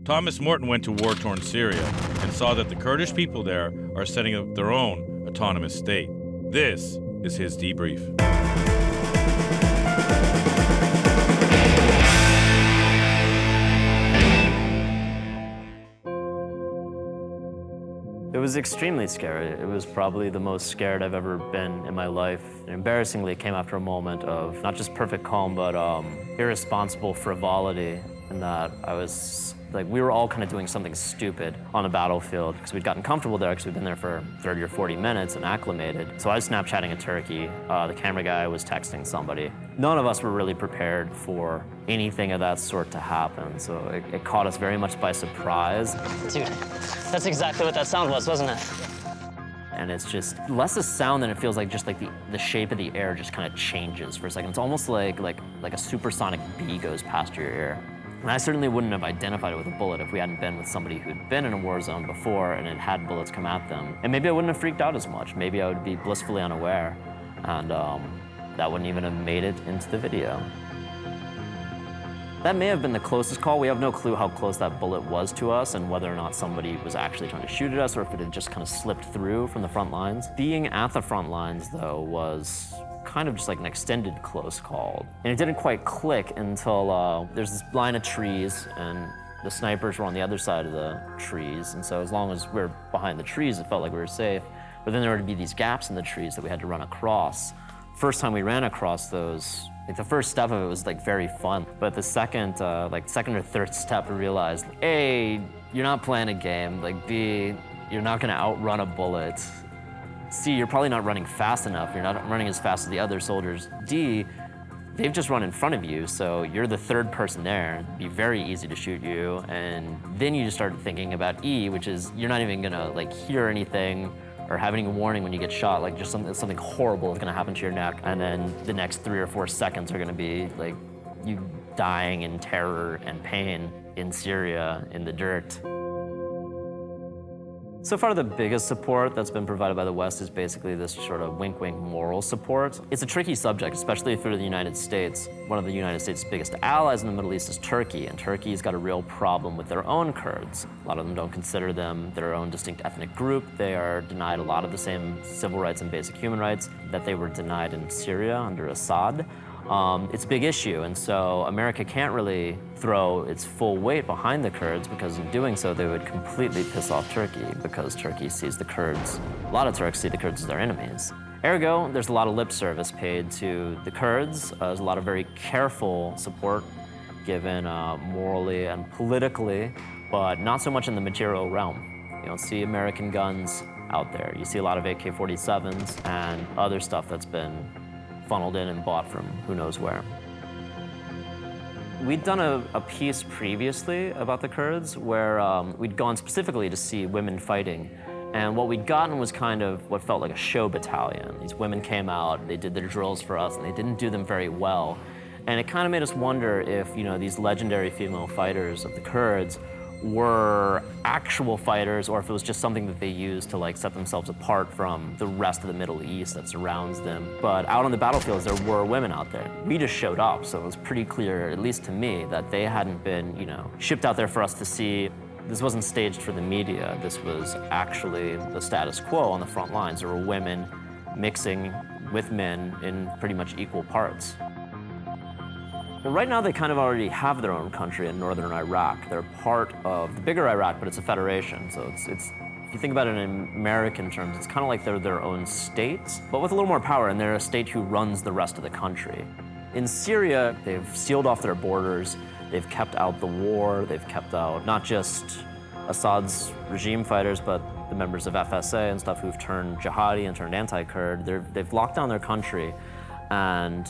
Thomas Morton went to war-torn Syria and saw that the Kurdish people there are setting up their own autonomous state. This is his debrief. It was extremely scary. It was probably the most scared I've ever been in my life. And embarrassingly, it came after a moment of not just perfect calm, but irresponsible frivolity, in that we were all kind of doing something stupid on the battlefield because we'd gotten comfortable there because we'd been there for 30 or 40 minutes and acclimated. So I was Snapchatting a turkey. The camera guy was texting somebody. None of us were really prepared for anything of that sort to happen. So it caught us very much by surprise. Dude, that's exactly what that sound was, wasn't it? And it's just less a sound than it feels like just like the shape of the air just kind of changes for a second. It's almost like a supersonic bee goes past your ear. And I certainly wouldn't have identified it with a bullet if we hadn't been with somebody who'd been in a war zone before and had bullets come at them. And maybe I wouldn't have freaked out as much. Maybe I would be blissfully unaware, and that wouldn't even have made it into the video. That may have been the closest call. We have no clue how close that bullet was to us and whether or not somebody was actually trying to shoot at us or if it had just kind of slipped through from the front lines. Being at the front lines, though, was kind of just like an extended close call. And it didn't quite click until there's this line of trees and the snipers were on the other side of the trees. And so as long as we're behind the trees, it felt like we were safe. But then there would be these gaps in the trees that we had to run across. First time we ran across those, the first step of it was very fun. But the second or third step, we realized, A, you're not playing a game. B, you're not gonna outrun a bullet. C, you're probably not running fast enough. You're not running as fast as the other soldiers. D, they've just run in front of you, so you're the third person there. It'd be very easy to shoot you. And then you just start thinking about E, which is you're not even gonna hear anything or have any warning when you get shot, just something horrible is gonna happen to your neck. And then the next 3 or 4 seconds are gonna be you dying in terror and pain in Syria, in the dirt. So far, the biggest support that's been provided by the West is basically this sort of wink-wink moral support. It's a tricky subject, especially for the United States. One of the United States' biggest allies in the Middle East is Turkey, and Turkey's got a real problem with their own Kurds. A lot of them don't consider them their own distinct ethnic group. They are denied a lot of the same civil rights and basic human rights that they were denied in Syria under Assad. It's a big issue, and so America can't really throw its full weight behind the Kurds because in doing so, they would completely piss off Turkey because Turkey sees the Kurds, a lot of Turks see the Kurds as their enemies. Ergo, there's a lot of lip service paid to the Kurds. There's a lot of very careful support given morally and politically, but not so much in the material realm. You don't see American guns out there. You see a lot of AK-47s and other stuff that's been funneled in and bought from who knows where. We'd done a piece previously about the Kurds where we'd gone specifically to see women fighting. And what we'd gotten was kind of what felt like a show battalion. These women came out, they did their drills for us, and they didn't do them very well. And it kind of made us wonder if, these legendary female fighters of the Kurds were actual fighters or if it was just something that they used to set themselves apart from the rest of the Middle East that surrounds them. But out on the battlefields, there were women out there. We just showed up, so it was pretty clear, at least to me, that they hadn't been, shipped out there for us to see. This wasn't staged for the media. This was actually the status quo on the front lines. There were women mixing with men in pretty much equal parts. Well, right now they kind of already have their own country in northern Iraq. They're part of the bigger Iraq, but it's a federation. So it's if you think about it in American terms, it's kind of like they're their own state, but with a little more power, and they're a state who runs the rest of the country. In Syria, they've sealed off their borders. They've kept out the war. They've kept out not just Assad's regime fighters, but the members of FSA and stuff who've turned jihadi and turned anti-Kurd. They've locked down their country, and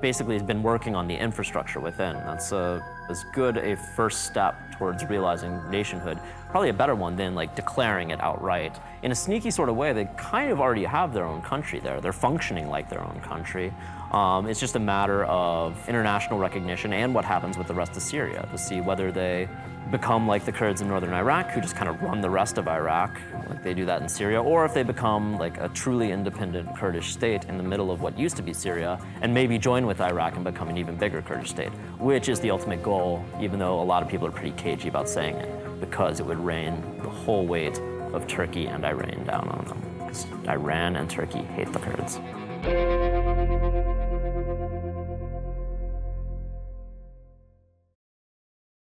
basically has been working on the infrastructure within. That's as good a first step towards realizing nationhood. probably a better one than like declaring it outright. In a sneaky sort of way, they kind of already have their own country there. They're functioning like their own country. It's just a matter of international recognition and what happens with the rest of Syria to see whether they become like the Kurds in northern Iraq, who just kind of run the rest of Iraq, like they do that in Syria, or if they become like a truly independent Kurdish state in the middle of what used to be Syria, and maybe join with Iraq and become an even bigger Kurdish state, which is the ultimate goal, even though a lot of people are pretty cagey about saying it, because it would rain the whole weight of Turkey and Iran down on them. Because Iran and Turkey hate the Kurds.